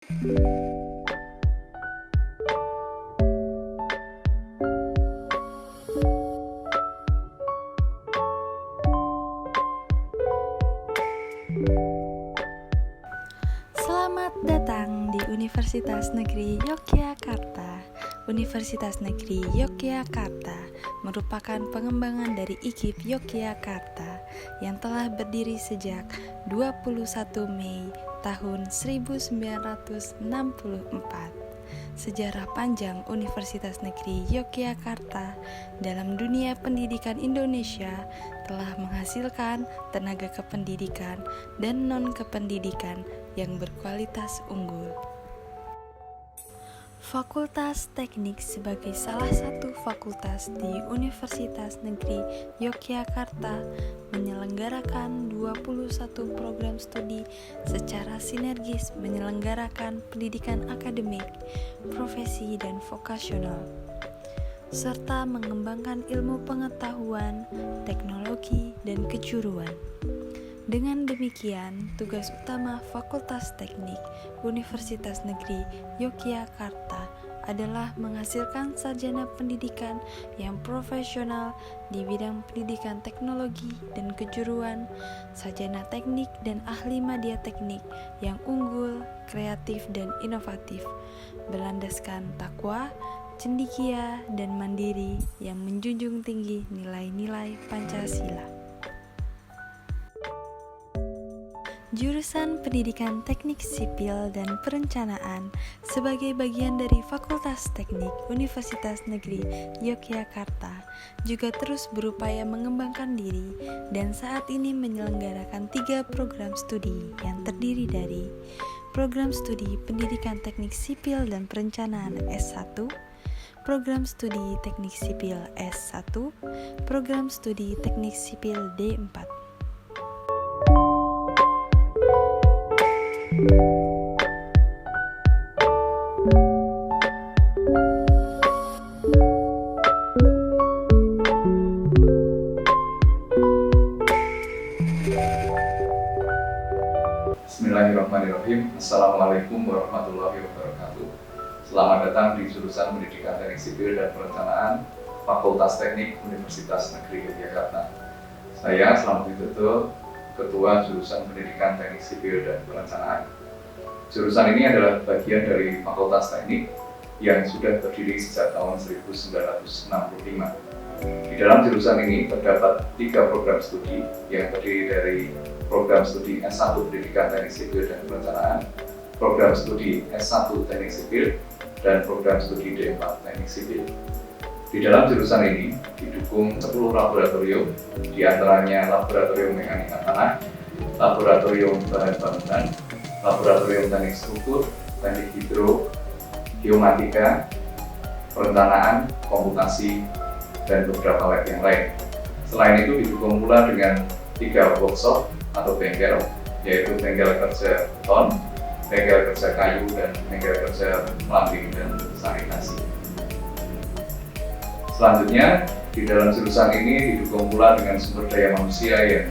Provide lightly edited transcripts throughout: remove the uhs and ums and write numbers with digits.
Selamat datang di Universitas Negeri Yogyakarta. Universitas Negeri Yogyakarta merupakan pengembangan dari IKIP Yogyakarta yang telah berdiri sejak 21 Mei tahun 1964. Sejarah panjang Universitas Negeri Yogyakarta dalam dunia pendidikan Indonesia telah menghasilkan tenaga kependidikan dan non-kependidikan yang berkualitas unggul. Fakultas Teknik sebagai salah satu fakultas di Universitas Negeri Yogyakarta menyelenggarakan 21 program studi secara sinergis menyelenggarakan pendidikan akademik, profesi dan vokasional, serta mengembangkan ilmu pengetahuan, teknologi, dan kejuruan. Dengan demikian, tugas utama Fakultas Teknik Universitas Negeri Yogyakarta adalah menghasilkan sarjana pendidikan yang profesional di bidang pendidikan teknologi dan kejuruan, sarjana teknik dan ahli media teknik yang unggul, kreatif dan inovatif, berlandaskan takwa, cendekia dan mandiri yang menjunjung tinggi nilai-nilai Pancasila. Jurusan Pendidikan Teknik Sipil dan Perencanaan sebagai bagian dari Fakultas Teknik Universitas Negeri Yogyakarta juga terus berupaya mengembangkan diri dan saat ini menyelenggarakan 3 program studi yang terdiri dari Program Studi Pendidikan Teknik Sipil dan Perencanaan S1, Program Studi Teknik Sipil S1, Program Studi Teknik Sipil D4. Bismillahirrahmanirrahim. Assalamualaikum warahmatullahi wabarakatuh. Selamat datang di jurusan Pendidikan Teknik Sipil dan Perencanaan Fakultas Teknik Universitas Negeri Yogyakarta. Saya Slamet Widodo, Ketua Jurusan Pendidikan Teknik Sipil dan Perencanaan. Jurusan ini adalah bagian dari Fakultas Teknik yang sudah berdiri sejak tahun 1965. Di dalam jurusan ini terdapat 3 program studi yang terdiri dari Program Studi S1 Pendidikan Teknik Sipil dan Perencanaan, Program Studi S1 Teknik Sipil, dan Program Studi D4 Teknik Sipil. Di dalam jurusan ini didukung 10 laboratorium, diantaranya Laboratorium Mekanika Tanah, Laboratorium Bahan Bangunan, Laboratorium Teknik Struktur, Teknik Hidro, Geomatika, Perencanaan, Komputasi, dan beberapa lab yang lain. Selain itu didukung pula dengan 3 workshop atau bengkel, yaitu bengkel kerja beton, bengkel kerja kayu, dan bengkel kerja plumbing dan sanitasi. Selanjutnya, di dalam jurusan ini didukung pula dengan sumber daya manusia yang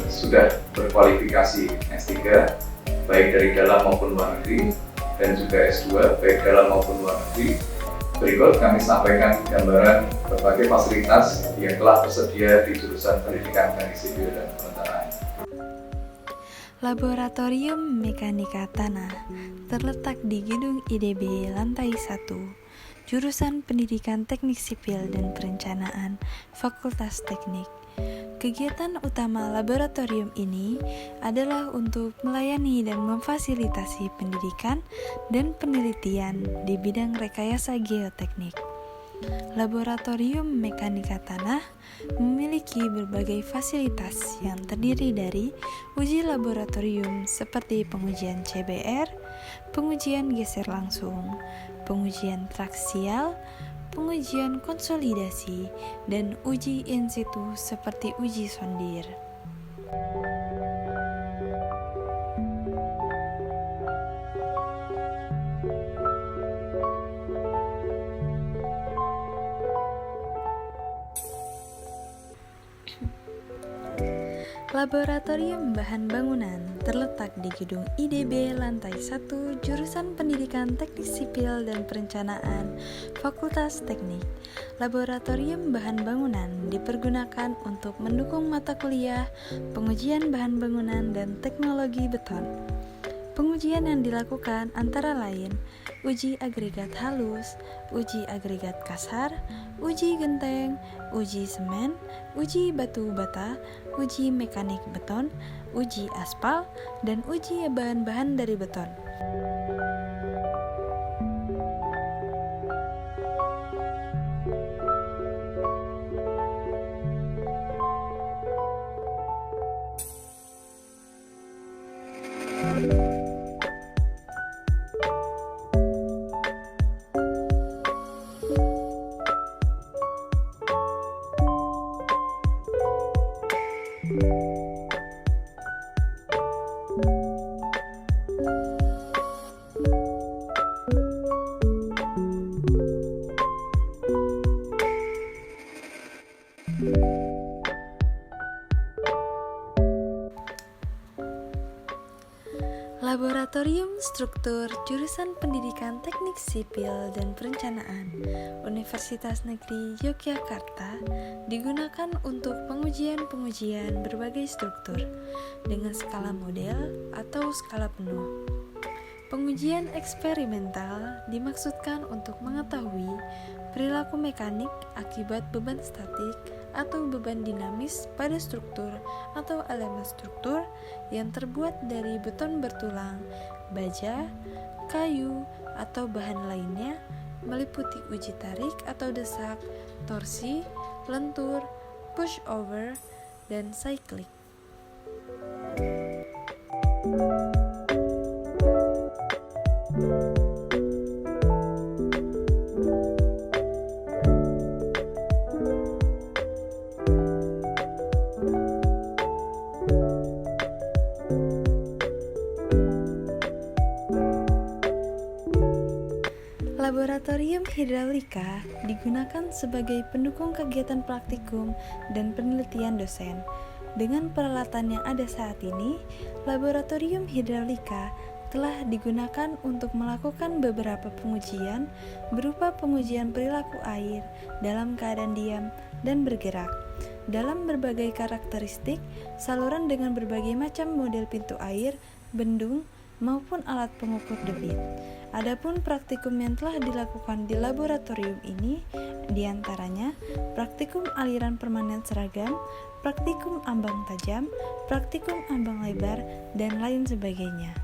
sudah berkualifikasi S3, baik dari dalam maupun luar negeri, dan juga S2, baik dalam maupun luar negeri. Berikut kami sampaikan gambaran berbagai fasilitas yang telah tersedia di jurusan Pendidikan Teknik Sipil dan Perencanaan. Laboratorium Mekanika Tanah terletak di Gedung IDB lantai 1, Jurusan Pendidikan Teknik Sipil dan Perencanaan Fakultas Teknik. Kegiatan utama laboratorium ini adalah untuk melayani dan memfasilitasi pendidikan dan penelitian di bidang rekayasa geoteknik. Laboratorium Mekanika Tanah memiliki berbagai fasilitas yang terdiri dari uji laboratorium seperti pengujian CBR, pengujian geser langsung, pengujian traksial, pengujian konsolidasi, dan uji in situ seperti uji sondir. Laboratorium Bahan Bangunan terletak di Gedung IDB lantai 1 Jurusan Pendidikan Teknik Sipil dan Perencanaan Fakultas Teknik. Laboratorium Bahan Bangunan dipergunakan untuk mendukung mata kuliah pengujian bahan bangunan dan teknologi beton. Pengujian yang dilakukan antara lain uji agregat halus, uji agregat kasar, uji genteng, uji semen, uji batu bata, uji mekanik beton, uji aspal, dan uji bahan-bahan dari beton. Laboratorium Struktur Jurusan Pendidikan Teknik Sipil dan Perencanaan Universitas Negeri Yogyakarta digunakan untuk pengujian-pengujian berbagai struktur dengan skala model atau skala penuh. Pengujian eksperimental dimaksudkan untuk mengetahui perilaku mekanik akibat beban statik atau beban dinamis pada struktur atau elemen struktur yang terbuat dari beton bertulang, baja, kayu, atau bahan lainnya, meliputi uji tarik atau desak, torsi, lentur, pushover, dan cyclic. Laboratorium Hidraulika digunakan sebagai pendukung kegiatan praktikum dan penelitian dosen. Dengan peralatan yang ada saat ini, Laboratorium Hidraulika telah digunakan untuk melakukan beberapa pengujian berupa pengujian perilaku air dalam keadaan diam dan bergerak dalam berbagai karakteristik saluran dengan berbagai macam model pintu air, bendung, maupun alat pengukur debit. Adapun praktikum yang telah dilakukan di laboratorium ini diantaranya praktikum aliran permanen seragam, praktikum ambang tajam, praktikum ambang lebar, dan lain sebagainya.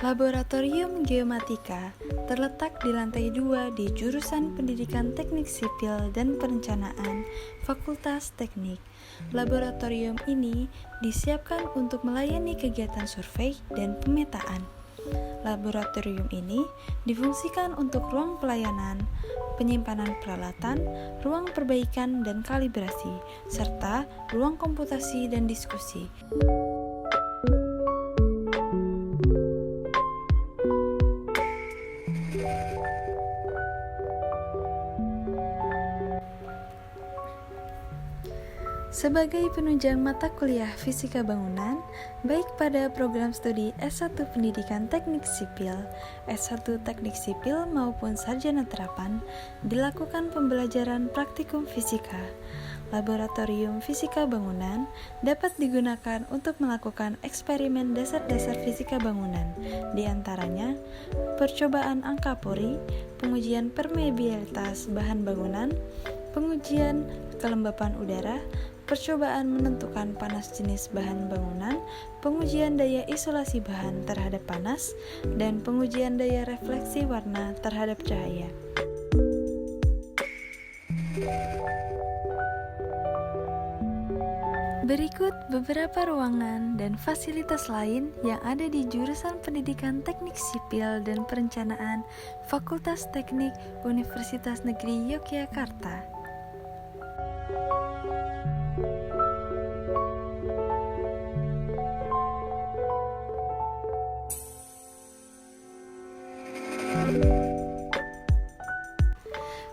Laboratorium Geomatika terletak di lantai 2 di Jurusan Pendidikan Teknik Sipil dan Perencanaan Fakultas Teknik. Laboratorium ini disiapkan untuk melayani kegiatan survei dan pemetaan. Laboratorium ini difungsikan untuk ruang pelayanan, penyimpanan peralatan, ruang perbaikan dan kalibrasi, serta ruang komputasi dan diskusi. Sebagai penunjang mata kuliah Fisika Bangunan, baik pada program studi S1 Pendidikan Teknik Sipil, S1 Teknik Sipil maupun Sarjana Terapan, dilakukan pembelajaran praktikum fisika. Laboratorium Fisika Bangunan dapat digunakan untuk melakukan eksperimen dasar-dasar fisika bangunan, di antaranya percobaan angka pori, pengujian permeabilitas bahan bangunan, pengujian kelembapan udara, percobaan menentukan panas jenis bahan bangunan, pengujian daya isolasi bahan terhadap panas, dan pengujian daya refleksi warna terhadap cahaya. Berikut beberapa ruangan dan fasilitas lain yang ada di Jurusan Pendidikan Teknik Sipil dan Perencanaan Fakultas Teknik Universitas Negeri Yogyakarta.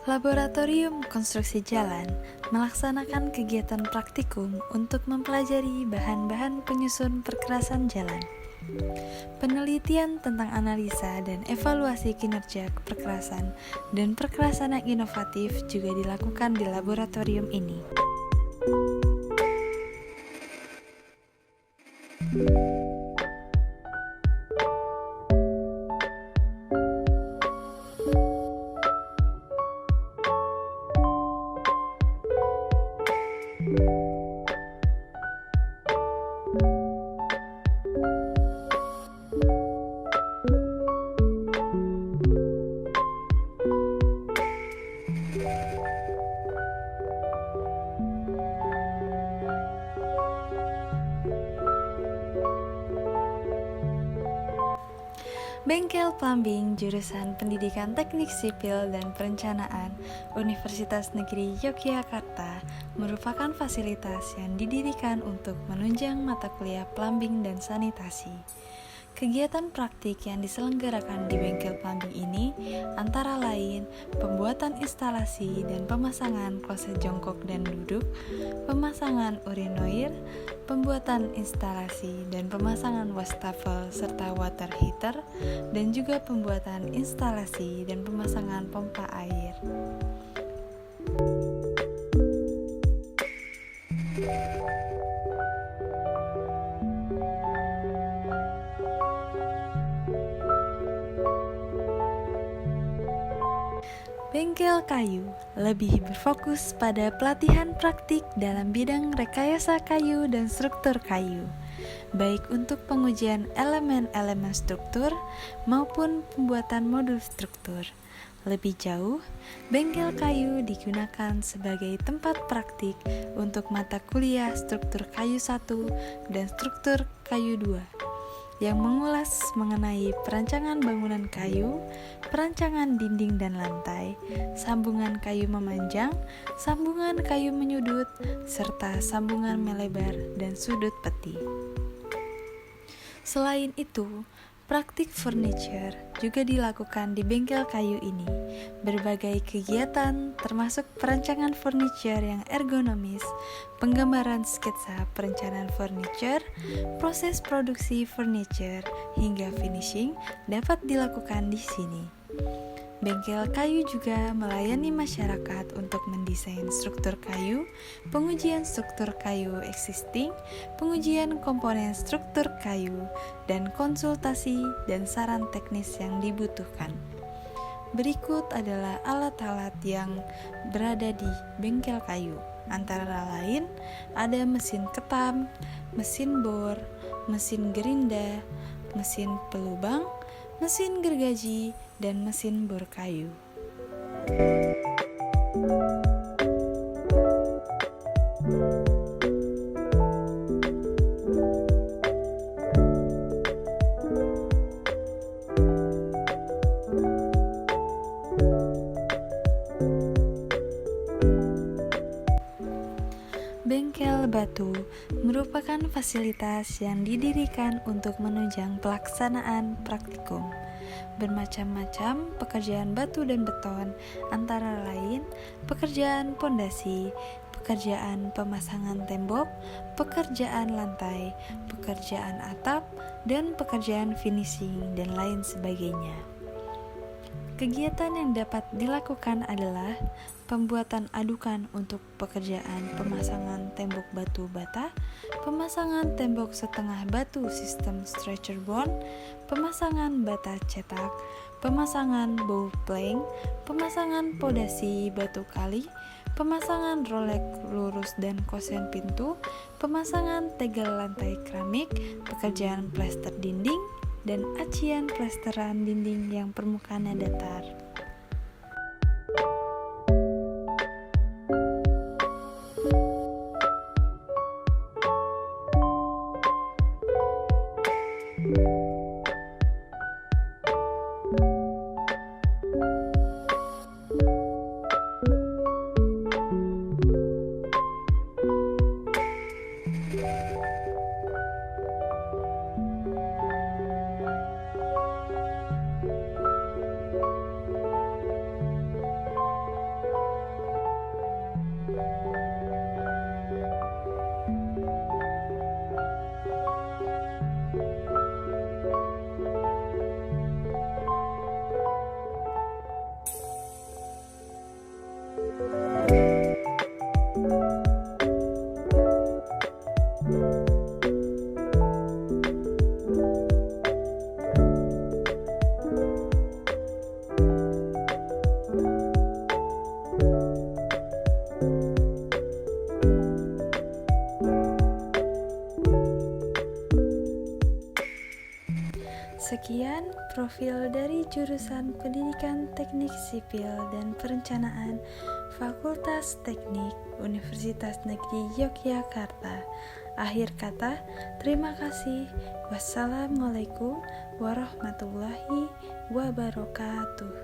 Laboratorium Konstruksi Jalan melaksanakan kegiatan praktikum untuk mempelajari bahan-bahan penyusun perkerasan jalan. Penelitian tentang analisa dan evaluasi kinerja perkerasan dan perkerasan yang inovatif juga dilakukan di laboratorium ini. Bengkel Plumbing jurusan Pendidikan Teknik Sipil dan Perencanaan Universitas Negeri Yogyakarta merupakan fasilitas yang didirikan untuk menunjang mata kuliah plumbing dan sanitasi. Kegiatan praktik yang diselenggarakan di bengkel plumbing ini antara lain pembuatan instalasi dan pemasangan kloset jongkok dan duduk, pemasangan urinoir, pembuatan instalasi dan pemasangan wastafel serta water heater, dan juga pembuatan instalasi dan pemasangan pompa air. Bengkel kayu lebih berfokus pada pelatihan praktik dalam bidang rekayasa kayu dan struktur kayu, baik untuk pengujian elemen-elemen struktur maupun pembuatan modul struktur. Lebih jauh, bengkel kayu digunakan sebagai tempat praktik untuk mata kuliah struktur kayu 1 dan struktur kayu 2. Yang mengulas mengenai perancangan bangunan kayu, perancangan dinding dan lantai, sambungan kayu memanjang, sambungan kayu menyudut, serta sambungan melebar dan sudut peti. Selain itu, praktik furniture juga dilakukan di bengkel kayu ini. Berbagai kegiatan termasuk perancangan furniture yang ergonomis, penggambaran sketsa perencanaan furniture, proses produksi furniture, hingga finishing dapat dilakukan di sini. Bengkel kayu juga melayani masyarakat untuk mendesain struktur kayu, pengujian struktur kayu existing, pengujian komponen struktur kayu, dan konsultasi dan saran teknis yang dibutuhkan. Berikut adalah alat-alat yang berada di bengkel kayu. Antara lain, ada mesin ketam, mesin bor, mesin gerinda, mesin pelubang, mesin gergaji, dan mesin bor kayu. Bengkel batu merupakan fasilitas yang didirikan untuk menunjang pelaksanaan praktikum. Bermacam-macam pekerjaan batu dan beton, antara lain pekerjaan pondasi, pekerjaan pemasangan tembok, pekerjaan lantai, pekerjaan atap, dan pekerjaan finishing, dan lain sebagainya. Kegiatan yang dapat dilakukan adalah pembuatan adukan untuk pekerjaan pemasangan tembok batu bata, pemasangan tembok setengah batu sistem stretcher bond, pemasangan bata cetak, pemasangan bow plank, pemasangan pondasi batu kali, pemasangan rolek lurus dan kosen pintu, pemasangan tegel lantai keramik, pekerjaan plester dinding, dan acian plesteran dinding yang permukaannya datar. Profil dari jurusan Pendidikan Teknik Sipil dan Perencanaan Fakultas Teknik Universitas Negeri Yogyakarta. Akhir kata, terima kasih. Wassalamualaikum warahmatullahi wabarakatuh.